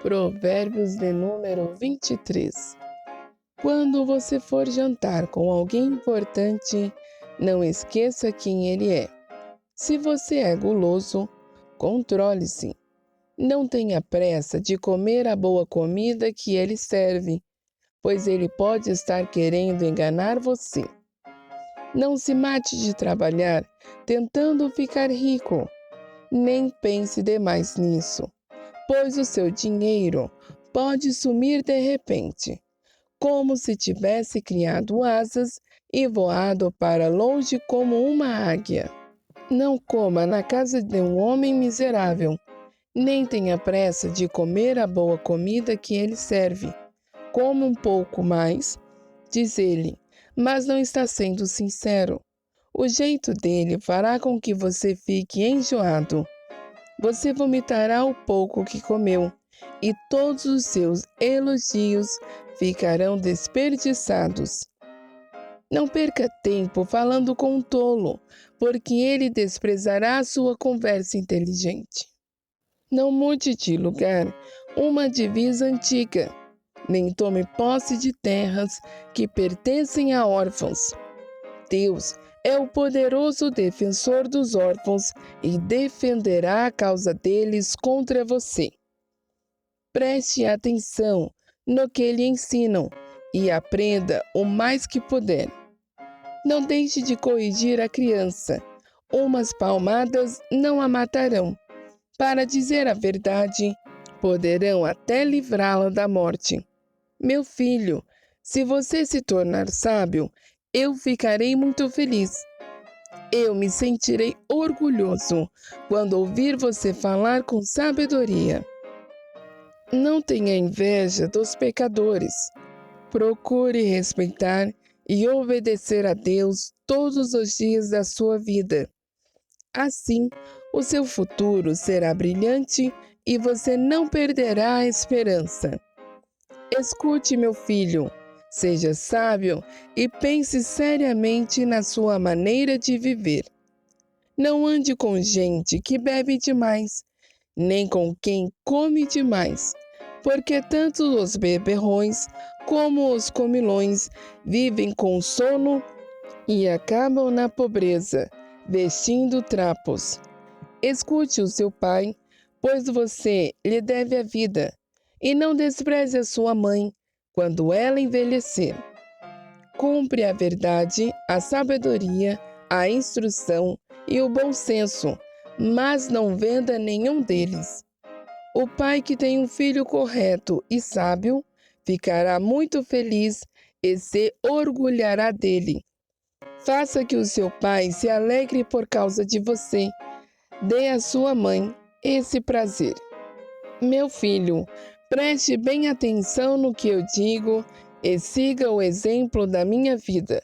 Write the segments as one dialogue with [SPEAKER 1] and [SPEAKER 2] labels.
[SPEAKER 1] Provérbios de número 23. Quando você for jantar com alguém importante, não esqueça quem ele é. Se você é guloso, controle-se. Não tenha pressa de comer a boa comida que ele serve, pois ele pode estar querendo enganar você. Não se mate de trabalhar tentando ficar rico. Nem pense demais nisso, pois o seu dinheiro pode sumir de repente, como se tivesse criado asas e voado para longe como uma águia. Não coma na casa de um homem miserável, nem tenha pressa de comer a boa comida que ele serve. Come um pouco mais, diz ele, mas não está sendo sincero. O jeito dele fará com que você fique enjoado. Você vomitará o pouco que comeu, e todos os seus elogios ficarão desperdiçados. Não perca tempo falando com um tolo, porque ele desprezará a sua conversa inteligente. Não mude de lugar uma divisa antiga, nem tome posse de terras que pertencem a órfãos. Deus é o poderoso defensor dos órfãos e defenderá a causa deles contra você. Preste atenção no que lhe ensinam e aprenda o mais que puder. Não deixe de corrigir a criança. Umas palmadas não a matarão. Para dizer a verdade, poderão até livrá-la da morte. Meu filho, se você se tornar sábio, eu ficarei muito feliz. Eu me sentirei orgulhoso quando ouvir você falar com sabedoria. Não tenha inveja dos pecadores. Procure respeitar e obedecer a Deus todos os dias da sua vida. Assim, o seu futuro será brilhante e você não perderá a esperança. Escute, meu filho, seja sábio e pense seriamente na sua maneira de viver. Não ande com gente que bebe demais, nem com quem come demais, porque tanto os beberrões como os comilões vivem com sono e acabam na pobreza, vestindo trapos. Escute o seu pai, pois você lhe deve a vida, e não despreze a sua mãe quando ela envelhecer. Cumpre a verdade, a sabedoria, a instrução e o bom senso, mas não venda nenhum deles. O pai que tem um filho correto e sábio ficará muito feliz e se orgulhará dele. Faça que o seu pai se alegre por causa de você. Dê à sua mãe esse prazer. Meu filho, preste bem atenção no que eu digo e siga o exemplo da minha vida.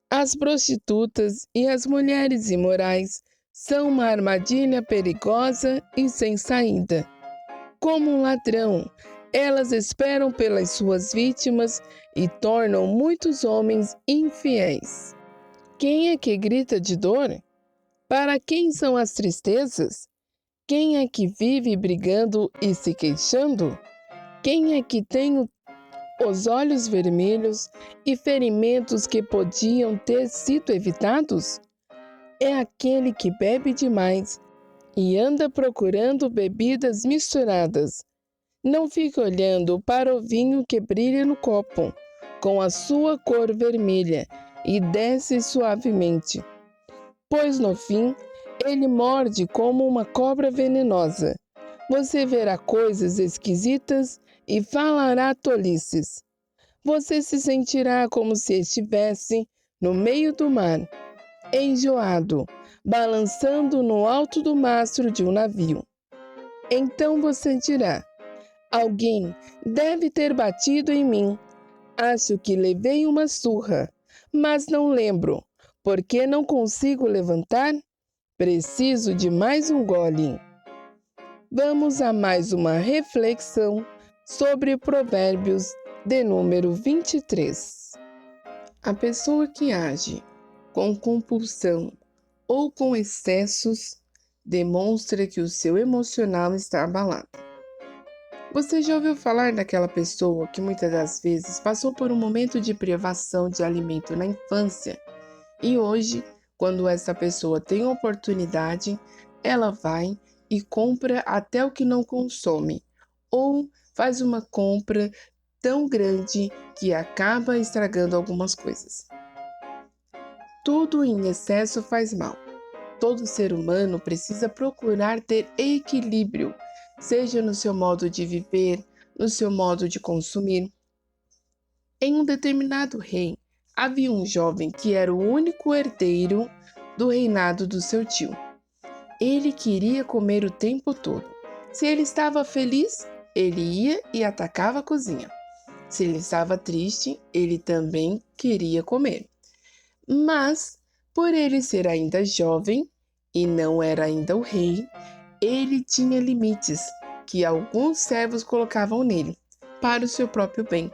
[SPEAKER 1] As prostitutas e as mulheres imorais são uma armadilha perigosa e sem saída. Como um ladrão, elas esperam pelas suas vítimas e tornam muitos homens infiéis. Quem é que grita de dor? Para quem são as tristezas? Quem é que vive brigando e se queixando? Quem é que tem os olhos vermelhos e ferimentos que podiam ter sido evitados? É aquele que bebe demais e anda procurando bebidas misturadas. Não fique olhando para o vinho que brilha no copo, com a sua cor vermelha, e desce suavemente, pois no fim ele morde como uma cobra venenosa. Você verá coisas esquisitas e falará tolices. Você se sentirá como se estivesse no meio do mar, enjoado, balançando no alto do mastro de um navio. Então você dirá: alguém deve ter batido em mim. Acho que levei uma surra, mas não lembro. Por que não consigo levantar? Preciso de mais um gole. Vamos a mais uma reflexão sobre Provérbios de número 23. A pessoa que age com compulsão ou com excessos demonstra que o seu emocional está abalado. Você já ouviu falar daquela pessoa que muitas das vezes passou por um momento de privação de alimento na infância e hoje, quando essa pessoa tem oportunidade, ela vai e compra até o que não consome, ou faz uma compra tão grande que acaba estragando algumas coisas. Tudo em excesso faz mal. Todo ser humano precisa procurar ter equilíbrio, seja no seu modo de viver, no seu modo de consumir. Em um determinado reino, havia um jovem que era o único herdeiro do reinado do seu tio. Ele queria comer o tempo todo. Se ele estava feliz, ele ia e atacava a cozinha. Se ele estava triste, ele também queria comer. Mas, por ele ser ainda jovem e não era ainda o rei, ele tinha limites que alguns servos colocavam nele, para o seu próprio bem.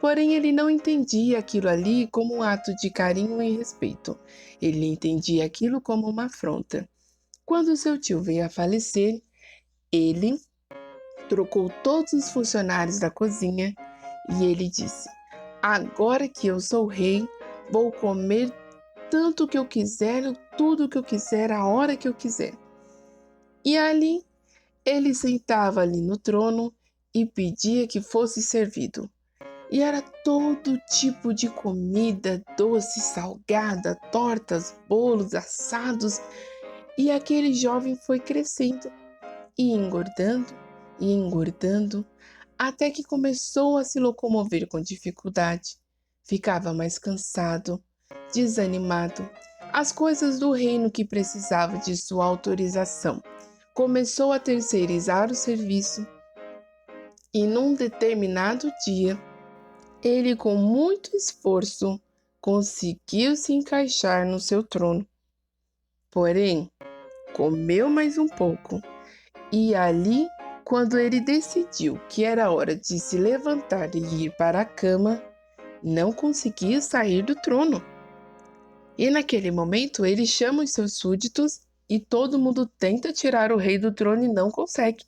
[SPEAKER 1] Porém, ele não entendia aquilo ali como um ato de carinho e respeito. Ele entendia aquilo como uma afronta. Quando seu tio veio a falecer, ele trocou todos os funcionários da cozinha e ele disse: Agora que eu sou rei, vou comer tanto que eu quiser, tudo que eu quiser, a hora que eu quiser. E ali, ele sentava ali no trono e pedia que fosse servido. E era todo tipo de comida, doce, salgada, tortas, bolos, assados. E aquele jovem foi crescendo e engordando, até que começou a se locomover com dificuldade. Ficava mais cansado, desanimado. As coisas do reino que precisavam de sua autorização. Começou a terceirizar o serviço e num determinado dia, ele com muito esforço conseguiu se encaixar no seu trono. Porém, comeu mais um pouco e ali, quando ele decidiu que era hora de se levantar e ir para a cama, não conseguia sair do trono. E naquele momento ele chama os seus súditos e todo mundo tenta tirar o rei do trono e não consegue.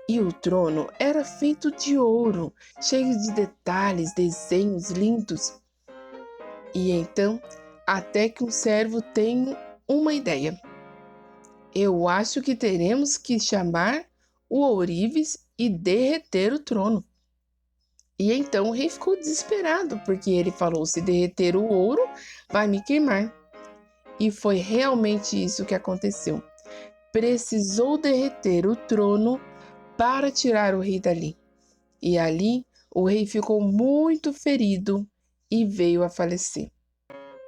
[SPEAKER 1] E o trono era feito de ouro, cheio de detalhes, desenhos lindos. E então, até que um servo tem uma ideia. Eu acho que teremos que chamar o ourives e derreter o trono. E então o rei ficou desesperado, porque ele falou: se derreter o ouro, vai me queimar. E foi realmente isso que aconteceu. Precisou derreter o trono para tirar o rei dali. E ali o rei ficou muito ferido e veio a falecer.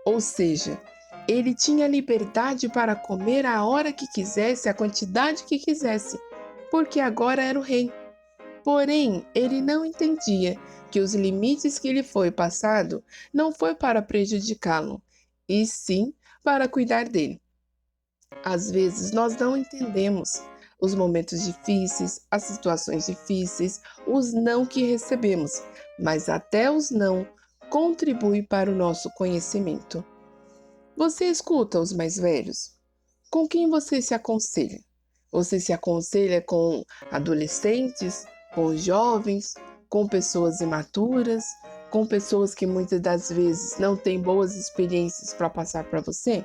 [SPEAKER 1] Ou seja, ele tinha liberdade para comer a hora que quisesse, a quantidade que quisesse, porque agora era o rei. Porém, ele não entendia que os limites que lhe foi passado não foi para prejudicá-lo, e sim para cuidar dele. Às vezes nós não entendemos os momentos difíceis, as situações difíceis, os não que recebemos, mas até os não contribuem para o nosso conhecimento. Você escuta os mais velhos? Com quem você se aconselha? Você se aconselha com adolescentes, com jovens, com pessoas imaturas, com pessoas que muitas das vezes não têm boas experiências para passar para você?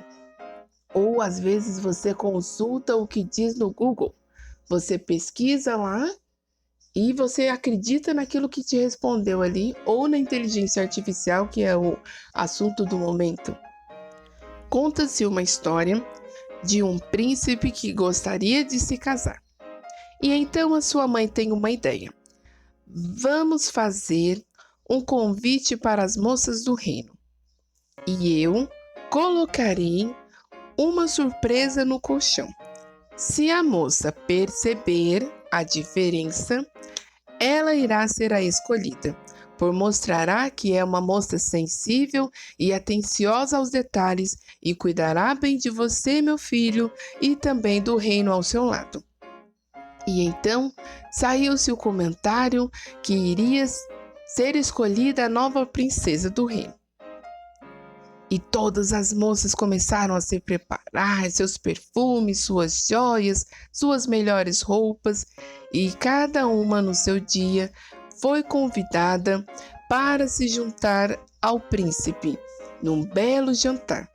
[SPEAKER 1] Ou às vezes você consulta o que diz no Google, você pesquisa lá e você acredita naquilo que te respondeu ali, ou na inteligência artificial, que é o assunto do momento. Conta-se uma história de um príncipe que gostaria de se casar. E então a sua mãe tem uma ideia. Vamos fazer um convite para as moças do reino. E eu colocarei uma surpresa no colchão. Se a moça perceber a diferença, ela irá ser a escolhida, pois mostrará que é uma moça sensível e atenciosa aos detalhes e cuidará bem de você, meu filho, e também do reino ao seu lado. E então saiu-se o comentário que iria ser escolhida a nova princesa do reino. E todas as moças começaram a se preparar, seus perfumes, suas joias, suas melhores roupas, e cada uma no seu dia foi convidada para se juntar ao príncipe num belo jantar.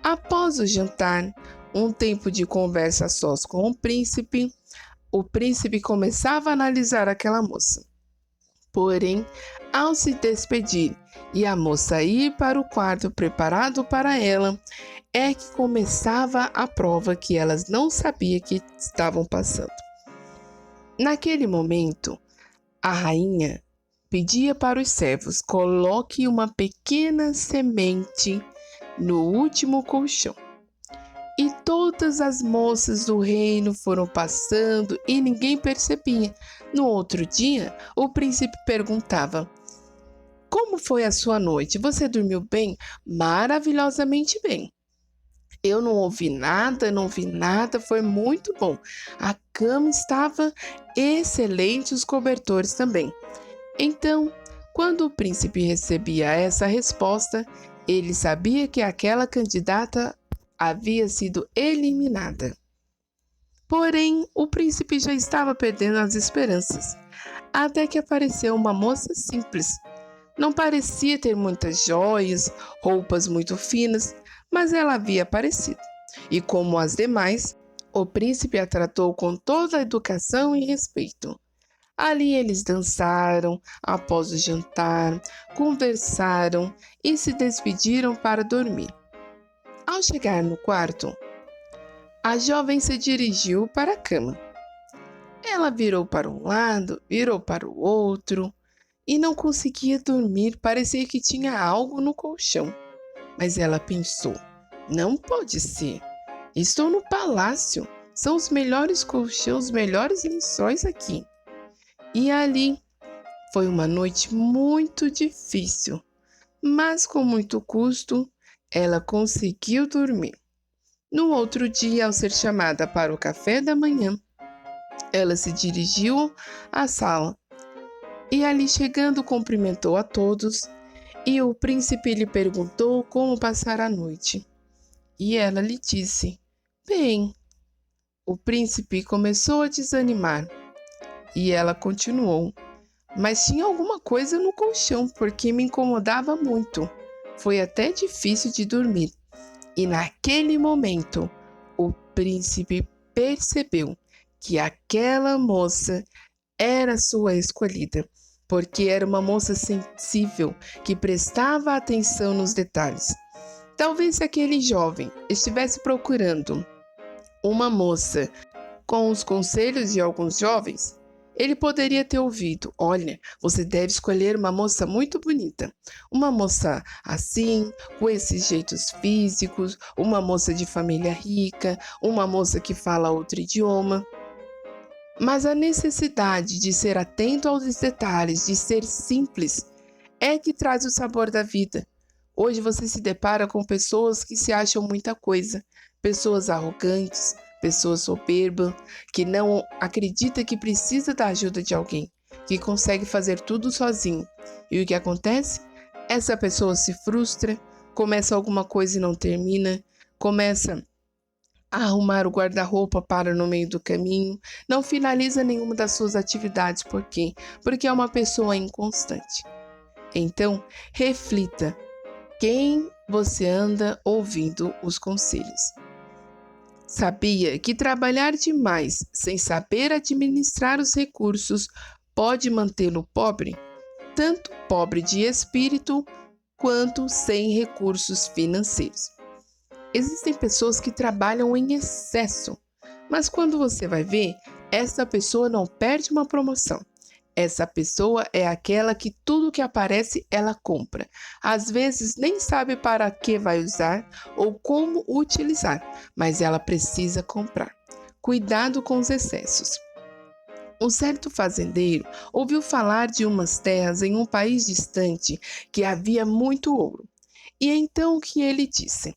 [SPEAKER 1] Após o jantar, um tempo de conversa sós com o príncipe começava a analisar aquela moça. Porém, ao se despedir e a moça ir para o quarto preparado para ela, é que começava a prova que elas não sabiam que estavam passando. Naquele momento, a rainha pedia para os servos: coloque uma pequena semente no último colchão. E todas as moças do reino foram passando e ninguém percebia. No outro dia, o príncipe perguntava: como foi a sua noite? Você dormiu bem? Maravilhosamente bem. Eu não vi nada, foi muito bom. A cama estava excelente, os cobertores também. Então, quando o príncipe recebia essa resposta, ele sabia que aquela candidata havia sido eliminada. Porém, o príncipe já estava perdendo as esperanças, até que apareceu uma moça simples. Não parecia ter muitas joias, roupas muito finas, mas ela havia aparecido. E como as demais, o príncipe a tratou com toda a educação e respeito. Ali eles dançaram após o jantar, conversaram e se despediram para dormir. Ao chegar no quarto, a jovem se dirigiu para a cama. Ela virou para um lado, virou para o outro e não conseguia dormir, parecia que tinha algo no colchão. Mas ela pensou: não pode ser, estou no palácio, são os melhores colchões, os melhores lençóis aqui. E ali foi uma noite muito difícil, mas com muito custo ela conseguiu dormir. No outro dia, ao ser chamada para o café da manhã, ela se dirigiu à sala e ali chegando cumprimentou a todos e o príncipe lhe perguntou como passar a noite. E ela lhe disse: bem. O príncipe começou a desanimar e ela continuou: mas tinha alguma coisa no colchão porque me incomodava muito. Foi até difícil de dormir. E naquele momento, o príncipe percebeu que aquela moça era sua escolhida, porque era uma moça sensível que prestava atenção nos detalhes. Talvez se aquele jovem estivesse procurando uma moça com os conselhos de alguns jovens, ele poderia ter ouvido: olha, você deve escolher uma moça muito bonita, uma moça assim, com esses jeitos físicos, uma moça de família rica, uma moça que fala outro idioma. Mas a necessidade de ser atento aos detalhes, de ser simples, é que traz o sabor da vida. Hoje você se depara com pessoas que se acham muita coisa, pessoas arrogantes, pessoas soberbas, que não acredita que precisa da ajuda de alguém, que consegue fazer tudo sozinho. E o que acontece? Essa pessoa se frustra, começa alguma coisa e não termina, começa a arrumar o guarda-roupa para no meio do caminho, não finaliza nenhuma das suas atividades. Por quê? Porque é uma pessoa inconstante. Então, reflita quem você anda ouvindo os conselhos. Sabia que trabalhar demais sem saber administrar os recursos pode mantê-lo pobre? Tanto pobre de espírito quanto sem recursos financeiros. Existem pessoas que trabalham em excesso, mas quando você vai ver, essa pessoa não perde uma promoção. Essa pessoa é aquela que tudo que aparece ela compra. Às vezes nem sabe para que vai usar ou como utilizar, mas ela precisa comprar. Cuidado com os excessos. Um certo fazendeiro ouviu falar de umas terras em um país distante que havia muito ouro. E então o que ele disse?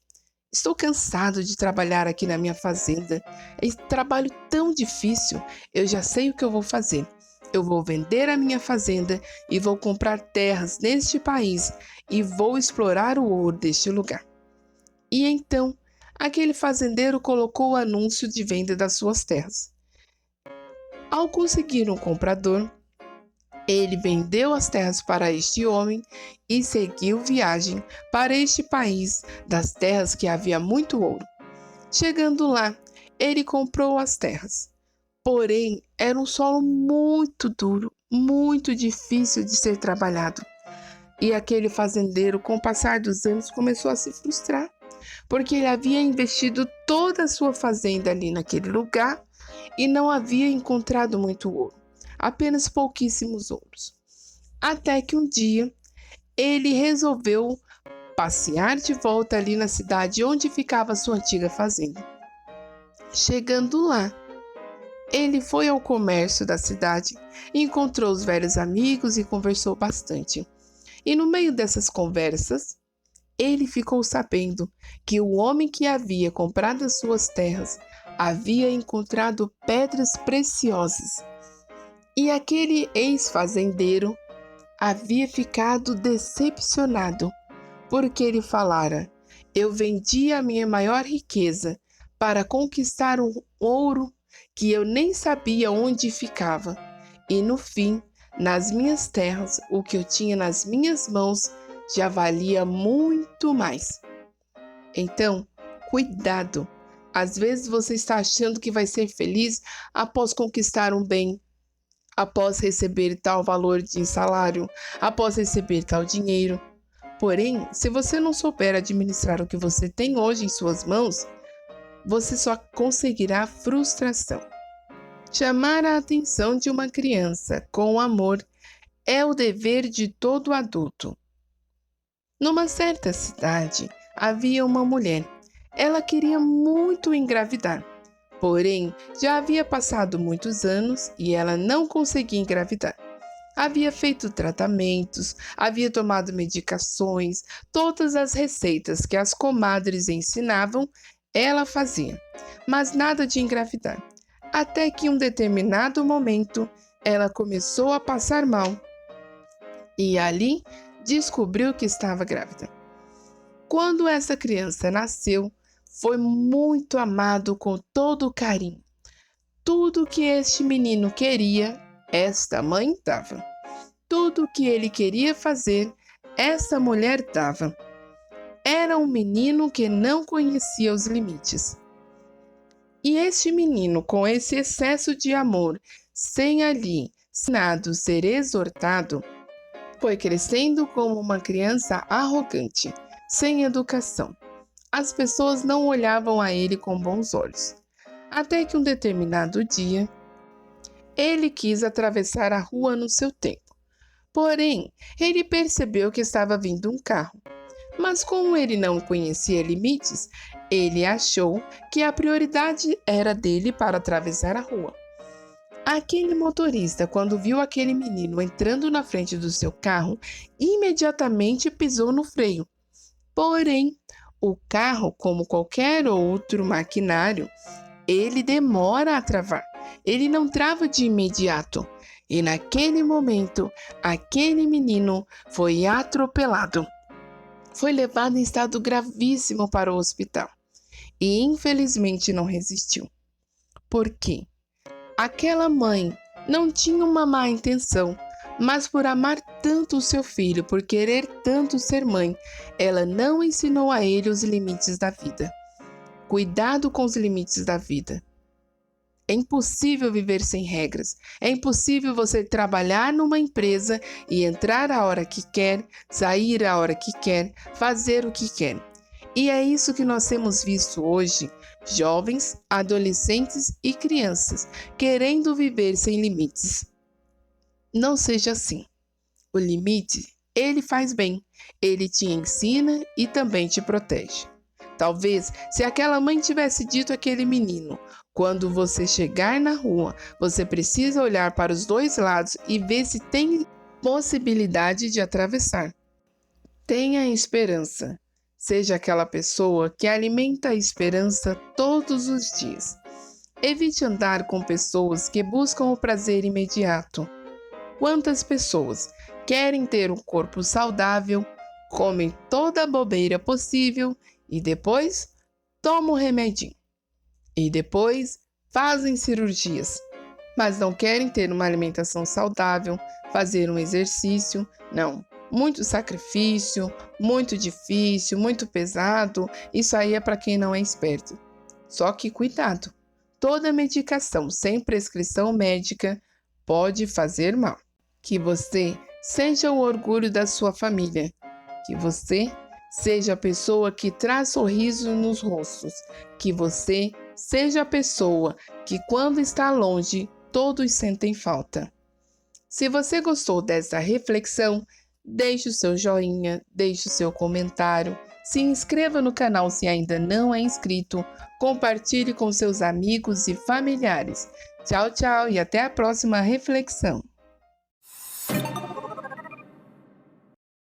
[SPEAKER 1] Estou cansado de trabalhar aqui na minha fazenda. É trabalho tão difícil, eu já sei o que eu vou fazer. Eu vou vender a minha fazenda e vou comprar terras neste país e vou explorar o ouro deste lugar. E então, aquele fazendeiro colocou o anúncio de venda das suas terras. Ao conseguir um comprador, ele vendeu as terras para este homem e seguiu viagem para este país das terras que havia muito ouro. Chegando lá, ele comprou as terras. Porém, era um solo muito duro, muito difícil de ser trabalhado. E aquele fazendeiro, com o passar dos anos, começou a se frustrar, porque ele havia investido toda a sua fazenda ali naquele lugar e não havia encontrado muito ouro, apenas pouquíssimos ouros. Até que um dia ele resolveu passear de volta ali na cidade onde ficava a sua antiga fazenda. Chegando lá, ele foi ao comércio da cidade, encontrou os velhos amigos e conversou bastante. E no meio dessas conversas, ele ficou sabendo que o homem que havia comprado as suas terras havia encontrado pedras preciosas. E aquele ex-fazendeiro havia ficado decepcionado, porque ele falara: eu vendi a minha maior riqueza para conquistar um ouro que eu nem sabia onde ficava. E no fim, nas minhas terras, o que eu tinha nas minhas mãos já valia muito mais. Então, cuidado! Às vezes você está achando que vai ser feliz após conquistar um bem, após receber tal valor de salário, após receber tal dinheiro. Porém, se você não souber administrar o que você tem hoje em suas mãos, você só conseguirá frustração. Chamar a atenção de uma criança com amor é o dever de todo adulto. Numa certa cidade, havia uma mulher. Ela queria muito engravidar, porém, já havia passado muitos anos e ela não conseguia engravidar. Havia feito tratamentos, havia tomado medicações, todas as receitas que as comadres ensinavam, ela fazia, mas nada de engravidar. Até que em um determinado momento, ela começou a passar mal e ali descobriu que estava grávida. Quando essa criança nasceu, foi muito amado com todo o carinho. Tudo que este menino queria, esta mãe dava. Tudo que ele queria fazer, essa mulher dava. Era um menino que não conhecia os limites. E este menino, com esse excesso de amor, sem ali ensinado ser exortado, foi crescendo como uma criança arrogante, sem educação. As pessoas não olhavam a ele com bons olhos. Até que um determinado dia, ele quis atravessar a rua no seu tempo. Porém, ele percebeu que estava vindo um carro. Mas como ele não conhecia limites, ele achou que a prioridade era dele para atravessar a rua. Aquele motorista, quando viu aquele menino entrando na frente do seu carro, imediatamente pisou no freio. Porém, o carro, como qualquer outro maquinário, ele demora a travar. Ele não trava de imediato. E naquele momento, aquele menino foi atropelado. Foi levado em estado gravíssimo para o hospital. E infelizmente não resistiu. Por quê? Aquela mãe não tinha uma má intenção, mas por amar tanto o seu filho, por querer tanto ser mãe, ela não ensinou a ele os limites da vida. Cuidado com os limites da vida. É impossível viver sem regras. É impossível você trabalhar numa empresa e entrar a hora que quer, sair a hora que quer, fazer o que quer. E é isso que nós temos visto hoje, jovens, adolescentes e crianças, querendo viver sem limites. Não seja assim. O limite, ele faz bem, ele te ensina e também te protege. Talvez, se aquela mãe tivesse dito àquele menino: quando você chegar na rua, você precisa olhar para os dois lados e ver se tem possibilidade de atravessar. Tenha esperança. Seja aquela pessoa que alimenta a esperança todos os dias. Evite andar com pessoas que buscam o prazer imediato. Quantas pessoas querem ter um corpo saudável, comem toda a bobeira possível e depois tomam um remedinho. E depois fazem cirurgias, mas não querem ter uma alimentação saudável, fazer um exercício, não. Muito sacrifício, muito difícil, muito pesado, isso aí é para quem não é esperto. Só que cuidado, toda medicação sem prescrição médica pode fazer mal. Que você seja o orgulho da sua família, que você seja a pessoa que traz sorriso nos rostos, que você seja a pessoa que, quando está longe, todos sentem falta. Se você gostou dessa reflexão, deixe o seu joinha, deixe o seu comentário, se inscreva no canal se ainda não é inscrito, compartilhe com seus amigos e familiares. Tchau, tchau e até a próxima reflexão.